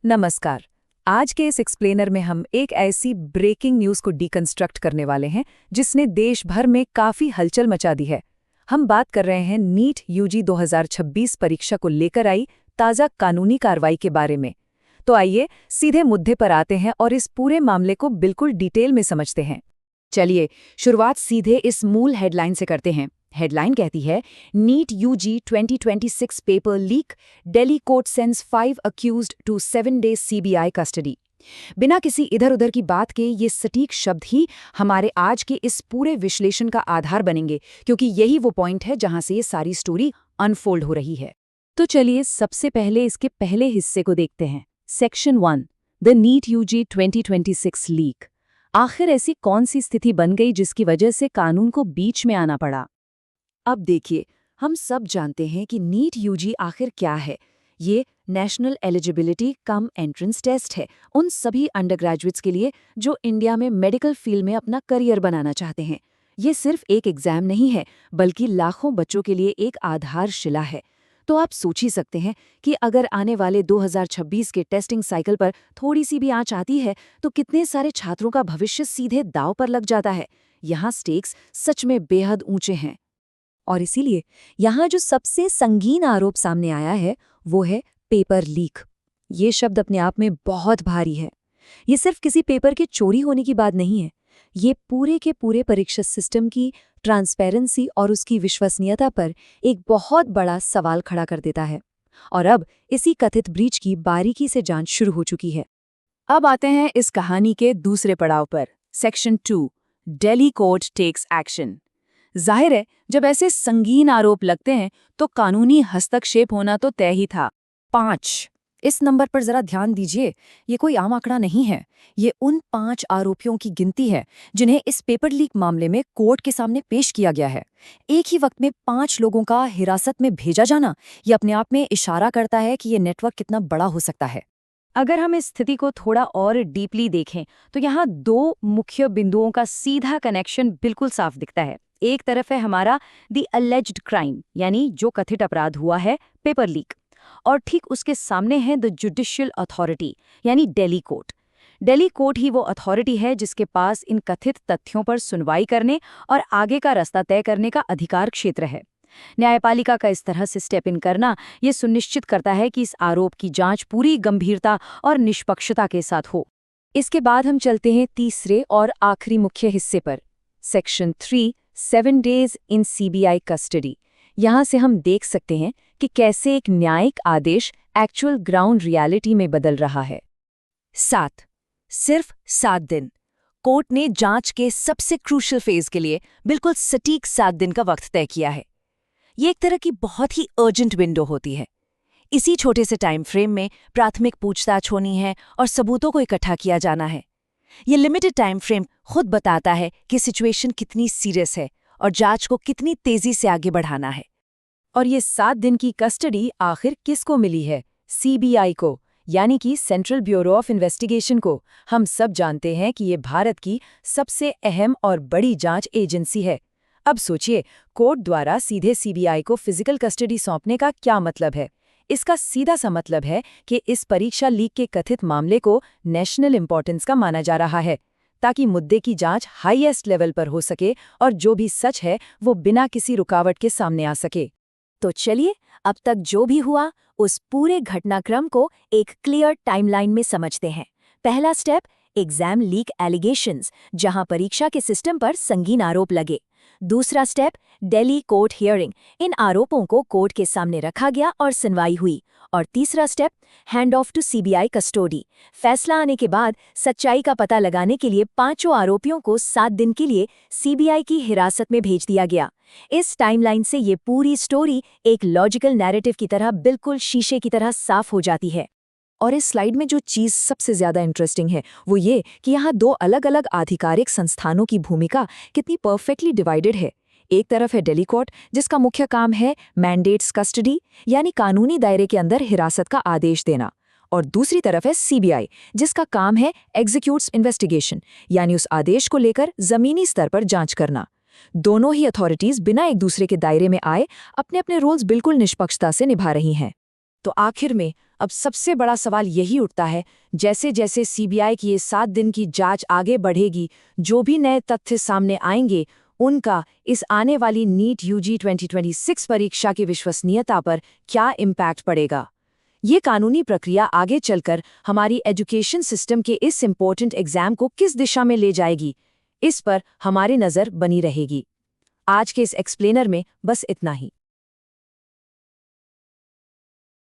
नमस्कार। आज के इस एक्सप्लेनर में हम एक ऐसी ब्रेकिंग न्यूज़ को डिकंस्ट्रक्ट करने वाले हैं जिसने देश भर में काफ़ी हलचल मचा दी है। हम बात कर रहे हैं नीट यूजी 2026 परीक्षा को लेकर आई ताज़ा कानूनी कार्रवाई के बारे में। तो आइए सीधे मुद्दे पर आते हैं और इस पूरे मामले को बिल्कुल डिटेल में समझते हैं। चलिए शुरुआत सीधे इस मूल हेडलाइन से करते हैं। हेडलाइन कहती है, NEET UG 2026 paper leak, Delhi court sends 5 accused to 7 days CBI custody. बिना किसी इधर उधर की बात के ये सटीक शब्द ही हमारे आज के इस पूरे विश्लेषण का आधार बनेंगे, क्योंकि यही वो पॉइंट है जहां से ये सारी स्टोरी अनफोल्ड हो रही है। तो चलिए सबसे पहले इसके पहले हिस्से को देखते हैं। Section 1, the NEET UG 2026 leak. आखिर ऐसी कौन सी स्थिति बन गई जिसकी वजह से कानून को बीच में आना पड़ा? अब देखिए, हम सब जानते हैं कि नीट यूजी आखिर क्या है। ये national eligibility cum entrance test है उन सभी अंडरग्रेजुएट्स के लिए जो इंडिया में मेडिकल फील्ड में अपना करियर बनाना चाहते हैं। ये सिर्फ एक एग्जाम नहीं है, बल्कि लाखों बच्चों के लिए एक आधारशिला है। तो आप सोच ही सकते हैं कि अगर आने वाले 2026 के टेस्टिंग साइकिल पर थोड़ी सी भी आंच आती है तो कितने सारे छात्रों का भविष्य सीधे दांव पर लग जाता है। यहाँ स्टेक्स सच में बेहद ऊंचे हैं। और इसीलिए यहाँ जो सबसे संगीन आरोप सामने आया है वो है पेपर लीक। ये शब्द अपने आप में बहुत भारी है। ये सिर्फ किसी पेपर के चोरी होने की बात नहीं है, ये पूरे के पूरे परीक्षा सिस्टम की ट्रांसपेरेंसी और उसकी विश्वसनीयता पर एक बहुत बड़ा सवाल खड़ा कर देता है। और अब इसी कथित ब्रीच की बारीकी से जांच शुरू हो चुकी है। अब आते हैं इस कहानी के दूसरे पड़ाव पर। Section 2, Delhi court takes action. जाहिर है, जब ऐसे संगीन आरोप लगते हैं तो कानूनी हस्तक्षेप होना तो तय ही था। 5, इस नंबर पर जरा ध्यान दीजिए। ये कोई आम आंकड़ा नहीं है, ये उन 5 आरोपियों की गिनती है जिन्हें इस पेपर लीक मामले में कोर्ट के सामने पेश किया गया है। एक ही वक्त में 5 लोगों का हिरासत में भेजा जाना, ये अपने आप में इशारा करता है कि ये नेटवर्क कितना बड़ा हो सकता है। अगर हम इस स्थिति को थोड़ा और डीपली देखें तो यहाँ 2 मुख्य बिंदुओं का सीधा कनेक्शन बिल्कुल साफ दिखता है। एक तरफ है हमारा द अलेज्ड क्राइम, यानी जो कथित अपराध हुआ है, पेपर लीक, और ठीक उसके सामने है द जुडिशियल अथॉरिटी, यानी दिल्ली कोर्ट। दिल्ली कोर्ट ही वो अथॉरिटी है जिसके पास इन कथित तथ्यों पर सुनवाई करने और आगे का रास्ता तय करने का अधिकार क्षेत्र है। न्यायपालिका का इस तरह से स्टेप इन करना ये सुनिश्चित करता है कि इस आरोप की जांच पूरी गंभीरता और निष्पक्षता के साथ हो। इसके बाद हम चलते हैं तीसरे और आखिरी मुख्य हिस्से पर। Section 3, 7 days in CBI custody. यहाँ से हम देख सकते हैं कि कैसे एक न्यायिक आदेश एक्चुअल ग्राउंड रियलिटी में बदल रहा है। 7, सिर्फ 7 दिन। कोर्ट ने जांच के सबसे क्रूशियल फेज के लिए बिल्कुल सटीक 7 दिन का वक्त तय किया है। ये एक तरह की बहुत ही अर्जेंट विंडो होती है। इसी छोटे से टाइम फ्रेम में प्राथमिक पूछताछ होनी है और सबूतों को इकट्ठा किया जाना है। ये लिमिटेड टाइम फ्रेम खुद बताता है कि सिचुएशन कितनी सीरियस है और जांच को कितनी तेजी से आगे बढ़ाना है। और ये 7 दिन की कस्टडी आखिर किसको मिली है? सीबीआई को, यानी कि सेंट्रल ब्यूरो ऑफ इन्वेस्टिगेशन को। हम सब जानते हैं कि ये भारत की सबसे अहम और बड़ी जांच एजेंसी है। अब सोचिए, कोर्ट द्वारा सीधे सीबीआई को फिजिकल कस्टडी सौंपने का क्या मतलब है? इसका सीधा सा मतलब है कि इस परीक्षा लीक के कथित मामले को नेशनल इंपॉर्टेंस का माना जा रहा है, ताकि मुद्दे की जांच हाईएस्ट लेवल पर हो सके और जो भी सच है वो बिना किसी रुकावट के सामने आ सके। तो चलिए अब तक जो भी हुआ उस पूरे घटनाक्रम को एक क्लियर टाइमलाइन में समझते हैं। पहला स्टेप, एग्जाम लीक एलिगेशंस, जहां परीक्षा के सिस्टम पर संगीन आरोप लगे। दूसरा स्टेप, दिल्ली कोर्ट हियरिंग, इन आरोपों को कोर्ट के सामने रखा गया और सुनवाई हुई। और तीसरा step, hand off to CBI custody. फैसला आने के बाद सच्चाई का पता लगाने के लिए 5 आरोपियों को 7 दिन के लिए सीबीआई की हिरासत में भेज दिया गया। इस टाइमलाइन से ये पूरी स्टोरी एक लॉजिकल नैरेटिव की तरह बिल्कुल शीशे की तरह साफ हो जाती है। और इस स्लाइड में जो चीज़ सबसे ज़्यादा इंटरेस्टिंग है वो ये कि यहाँ 2 अलग-अलग आधिकारिक संस्थानों की भूमिका कितनी परफेक्टली डिवाइडेड है। एक तरफ है दिल्ली कोर्ट, जिसका मुख्य काम है मैंडेट्स कस्टडी, यानी कानूनी दायरे के अंदर हिरासत का आदेश देना। और दूसरी तरफ है सीबीआई, जिसका काम है एग्जीक्यूट्स इन्वेस्टिगेशन, यानी उस आदेश को लेकर ज़मीनी स्तर पर जांच करना। दोनों ही अथॉरिटीज़ बिना एक दूसरे के दायरे में आए अपने अपने रोल्स बिल्कुल निष्पक्षता से निभा रही हैं। तो आखिर में अब सबसे बड़ा सवाल यही उठता है, जैसे जैसे सीबीआई की ये 7 दिन की जांच आगे बढ़ेगी, जो भी नए तथ्य सामने आएंगे, उनका इस आने वाली नीट यूजी 2026 परीक्षा की विश्वसनीयता पर क्या इम्पैक्ट पड़ेगा। ये कानूनी प्रक्रिया आगे चलकर हमारी एजुकेशन सिस्टम के इस इम्पोर्टेंट एग्जाम को किस दिशा में ले जाएगी, इस पर हमारी नज़र बनी रहेगी। आज के इस एक्सप्लेनर में बस इतना ही।